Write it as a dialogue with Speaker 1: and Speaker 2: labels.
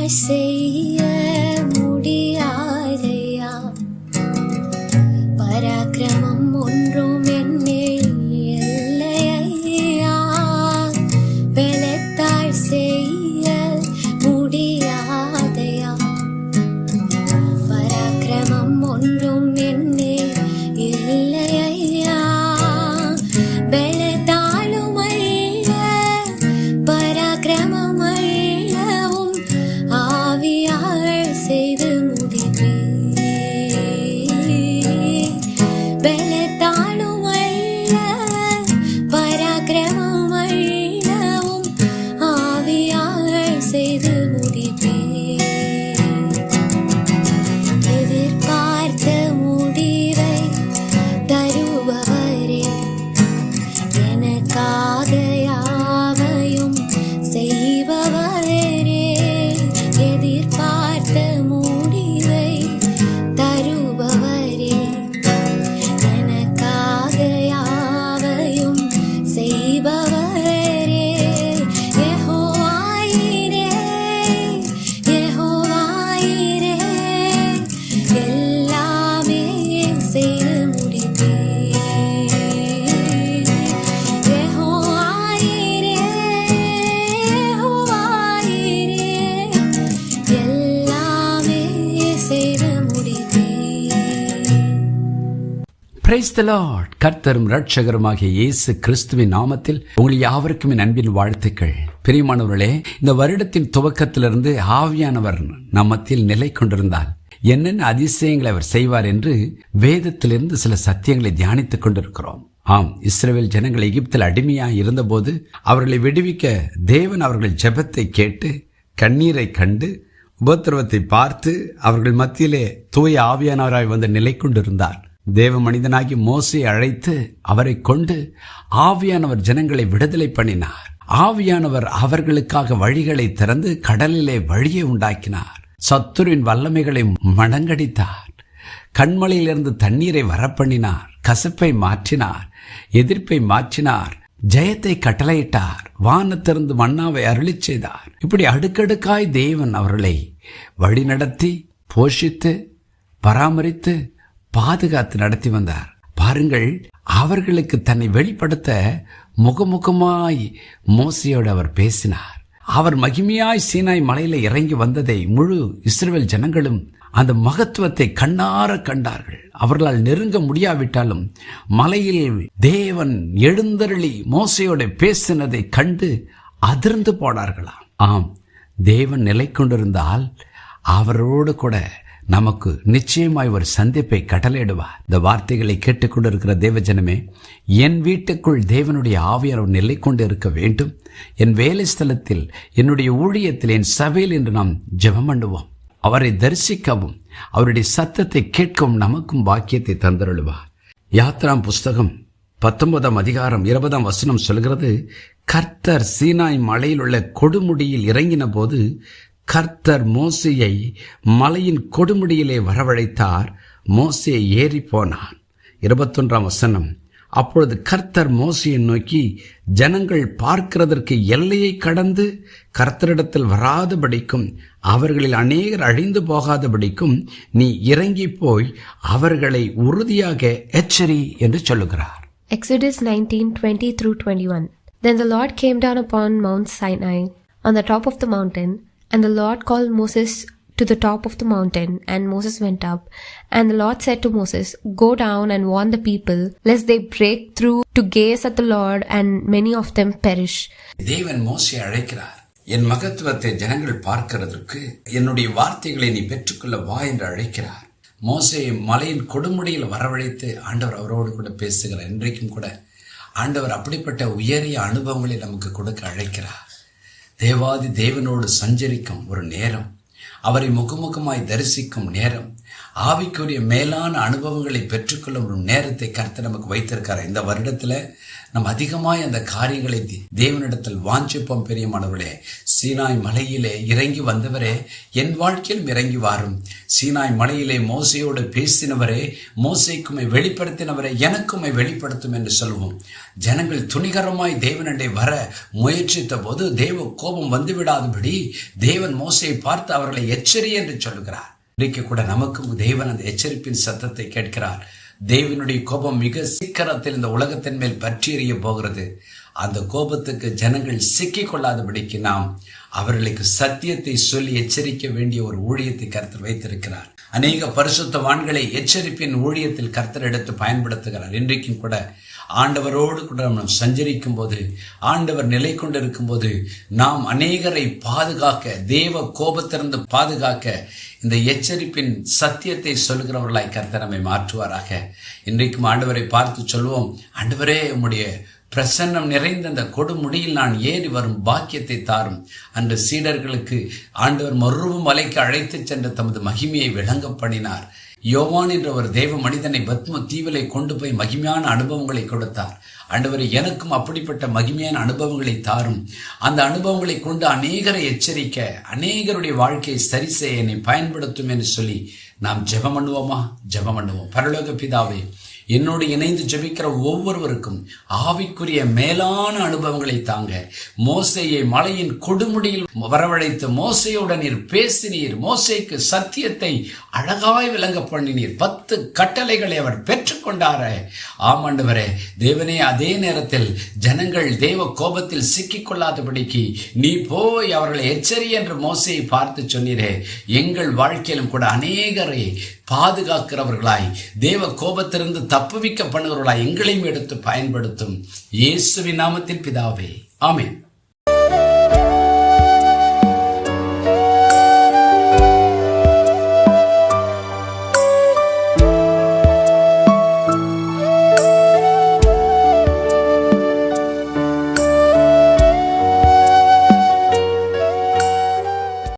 Speaker 1: செய்ய முடியாதையா, பராக்கிரமம் ஒன்றும் என்னில் இல்லையா, பலத்தால் செய்ய முடியாதையா, பராக்கிரமம் ஒன்றும் என்னில் இல்லையா, பலத்தாலும் அல்ல பராக்கிரமம் அல்லவும் ஆவியால் செய்து முடிப்பேன், பலத்தாலும் அல்ல பராக்கிரமம் அல்லவும் ஆவியால் செய்து முடிப்பேன். எதிர்பார்த்த முடிவை தருபவரே, எனக்காக யாவையும் செய்பவரே, எதிர்பார்த்த முடிவை தருபவரே, எனக்காக யாவையும் செய்பவரே, யெகோவாயிரே, யெகோவாயிரே, எல்லாமே செய்து முடிப்பேன். யெகோவாயிரே, யெகோவாயிரே, எல்லாமே செய்து முடிப்பேன்.
Speaker 2: Praise the Lord. கர்த்தரும் இரட்சகருமாகிய இயேசு கிறிஸ்துவின் நாமத்தில் உங்கள் யாவருக்கும் என் அன்பின் வாழ்த்துக்கள். பிரியமானவர்களே, இந்த வருடத்தின் துவக்கத்திலிருந்து ஆவியானவர் நம்மத்தில் நிலை கொண்டிருந்தால் என்னென்ன அதிசயங்களை அவர் செய்வார் என்று வேதத்திலிருந்து சில சத்தியங்களை தியானித்துக் கொண்டிருக்கிறோம். ஆம், இஸ்ரவேல் ஜனங்கள் எகிப்தில் அடிமையாக இருந்தபோது அவர்களை விடுவிக்க தேவன் அவர்கள் ஜெபத்தை கேட்டு கண்ணீரை கண்டு உபத்திரவத்தை பார்த்து அவர்கள் மத்தியிலே தூய ஆவியானவராய் வந்து நிலை கொண்டிருந்தார். தேவ மனிதனாகி மோசையை அழைத்து அவரை கொண்டு ஆவியானவர் ஜனங்களை விடுதலை பண்ணினார். ஆவியானவர் அவர்களுக்காக வழிகளை திறந்து கடலிலே வழியை உண்டாக்கினார். சத்துருவின் வல்லமைகளை மடங்கடித்தார். கண்மலையிலிருந்து தண்ணீரை வரப்பண்ணினார். கசப்பை மாற்றினார். எதிர்ப்பை மாற்றினார். ஜெயத்தை கட்டளையிட்டார். வானத்திலிருந்து மன்னாவை அருளிச் செய்தார். இப்படி அடுக்கடுக்காய் தேவன் அவர்களை வழிநடத்தி போஷித்து பராமரித்து பாதுகாத்து நடத்தி வந்தார். பாருங்கள், அவர்களுக்கு தன்னை வெளிப்படுத்த முகமுகமாய் மோசையோடு அவர் பேசினார். அவர் மகிமையாய் சீனாய் மலையில இறங்கி வந்ததை முழு இஸ்ரவேல் ஜனங்களும் அந்த மகத்துவத்தை கண்ணார கண்டார்கள். அவர்களால் நெருங்க முடியாவிட்டாலும் மலையில் தேவன் எழுந்தருளி மோசையோடு பேசினதை கண்டு அதிர்ந்து போனார்களாம். ஆம், தேவன் நிலை கொண்டிருந்தால் அவரோடு கூட நமக்கு நிச்சயமாய் ஒரு சந்திப்பை கட்டளையிடுவார். இந்த வார்த்தைகளை கேட்டுக்கொண்டிருக்கிற தேவஜனமே, என் வீட்டுக்குள் தேவனுடைய ஆவியானவர் நிலை கொண்டு இருக்க வேண்டும். என் வேலை ஸ்தலத்தில், என்னுடைய ஊழியத்தில், என் சபையில் என்று நாம் ஜெபம் பண்ணுவோம். அவரை தரிசிக்கவும் அவருடைய சத்தத்தை கேட்கவும் நமக்கும் பாக்கியத்தை தந்தருளுவார். யாத்ராம் புஸ்தகம் 19 அதிகாரம் 20 சொல்கிறது, கர்த்தர் சீனாய் மலையில் உள்ள கொடுமுடியில் இறங்கின போது கர்த்தர் மோசேயை மலையின் கொடுமுடியிலே வரவழைத்தார். மோசே ஏறி போனான். 21 அப்பொழுது கர்த்தர் மோசேயை நோக்கி, ஜனங்கள் பார்க்கிறதற்கு எல்லையை கடந்து கர்த்தரிடத்தில் வராதபடிக்கும் அவர்களில் அநேகர் அழிந்து போகாதபடிக்கும் நீ இறங்கி போய் அவர்களை உறுதியாக எச்சரி என்று சொல்லுகிறார்.
Speaker 3: Exodus 19:20-21. Then the Lord came down upon Mount Sinai on the top of the mountain, and the Lord called Moses to the top of the mountain, and Moses went up. And the Lord said to Moses, Go down and warn the people, lest they break through to gaze at the Lord, and many of them perish.
Speaker 2: தேவன் மோசேயை அழைக்கிறார். என் மகத்துவத்தை ஜனங்கள் பார்க்கிறதற்கு என்னுடைய வார்த்தைகளை நீ பெற்றுக்கொள்ள வா என்று அழைக்கிறார். மோசேயை மலையின் கொடுமுடியில் வரவழைத்து ஆண்டவர் அவரோடு கூட பேசுகிறார். இன்றைக்கும் கூட ஆண்டவர் அப்படிப்பட்ட உயரிய அனுபவங்களை நமக்கு கொடுக்க அழைக்கிறார். தேவாதி தேவனோடு சஞ்சரிக்கும் ஒரு நேரம், அவரை முகமுகமாய் தரிசிக்கும் நேரம், ஆவிக்குரிய மேலான அனுபவங்களை பெற்றுக்கொள்ளும் ஒரு நேரத்தை கர்த்தர் நமக்கு வைத்திருக்கார். இந்த வருடத்தில் நம்ம அதிகமாய் அந்த காரியங்களை தேவனிடத்தில் வாஞ்சிப்போம். பிரியமானவர்களே, சீனாய் மலையிலே இறங்கி வந்தவரே என் வாழ்க்கையிலும் இறங்கி வாரும். சீனாய் மலையிலே மோசையோடு பேசினவரே, மோசைக்குமை வெளிப்படுத்தினவரே எனக்குமை வெளிப்படுத்தும் என்று சொல்வோம். ஜனங்கள் துணிகரமாய் தேவனிடே வர முயற்சித்த போது தேவ கோபம் வந்துவிடாதபடி தேவன் மோசையை பார்த்து அவர்களை எச்சரி என்று சொல்லுகிறார். இன்றைக்கு கூட நமக்கும் தேவன் அந்த எச்சரிப்பின் சத்தத்தை கேட்கிறார். தேவனுடைய கோபம் மிக சீக்கிரத்தில் இந்த உலகத்தின் மேல் பற்றி எறிய போகிறது. அந்த கோபத்துக்கு ஜனங்கள் சிக்கிக் கொள்ளாதபடிக்கு நாம் அவர்களுக்கு சத்தியத்தை சொல்லி எச்சரிக்க வேண்டிய ஒரு ஊழியத்தை கர்த்தர் வைத்திருக்கிறார். அநேக பரிசுத்தவான்களை எச்சரிப்பின் ஊழியத்தில் கர்த்தர் எடுத்து பயன்படுத்துகிறார். இன்றைக்கும் கூட ஆண்டவரோடு கூட நாம் சஞ்சரிக்கும் போது, ஆண்டவர் நிலை கொண்டிருக்கும் போது நாம் அநேகரை பாதுகாக்க, தேவ கோபத்திலிருந்து பாதுகாக்க இந்த எச்சரிப்பின் சத்தியத்தை சொல்கிறவர்களாய் கர்த்தர் நம்மை மாற்றுவாராக. இன்றைக்கும் ஆண்டவரை பார்த்து சொல்வோம், ஆண்டவரே உம்முடைய பிரசன்னம் நிறைந்த அந்த கொடுமுடியில் நான் ஏறி வரும் பாக்கியத்தை தாரும். அன்று சீடர்களுக்கு ஆண்டவர் மறுரூப மலைக்கு அழைத்து சென்ற தமது மகிமையை விளங்க பண்ணினார். யோவான் என்ற ஒரு தேவ மனிதனை பத்ம தீவிலை கொண்டு போய் மகிமையான அனுபவங்களை கொடுத்தார். ஆண்டவரே எனக்கும் அப்படிப்பட்ட மகிமையான அனுபவங்களை தாரும். அந்த அனுபவங்களை கொண்டு அநேகரை எச்சரிக்க, அநேகருடைய வாழ்க்கையை சரி செய்ய என்னை பயன்படுத்தும் என்று சொல்லி நாம் ஜெபம் பண்ணுவோமா? ஜெபம் பண்ணுவோம். பரலோக பிதாவே, என்னோடு இணைந்து ஜெபிக்கிற ஒவ்வொருவருக்கும் ஆவிக்குரிய மேலான அனுபவங்களை தாங்க. மோசையை மலையின் கொடுமுடியில் வரவழைத்து மோசையுடன் நீர் பேசினீர். மோசைக்கு சத்தியத்தை அழகாய் விளங்க பண்ணினீர். 10 கட்டளைகளை அவர் பெற்றுக்கொண்டாரே. ஆமாண்டவரே தேவனே, அதே நேரத்தில் ஜனங்கள் தேவ கோபத்தில் சிக்கிக் கொள்ளாதபடிக்கு நீ போய் அவர்களை எச்சரி என்று மோசையை பார்த்து சொன்னீரே. எங்கள் வாழ்க்கையிலும் கூட அநேகரை பாதுகாக்கிறவர்களாய், தேவ கோபத்திலிருந்து தப்புவிக்க பண்ணுகிறவர்களாய் எங்களையும் எடுத்து பயன்படுத்தும். இயேசுவின் நாமத்தில் பிதாவே, ஆமென்.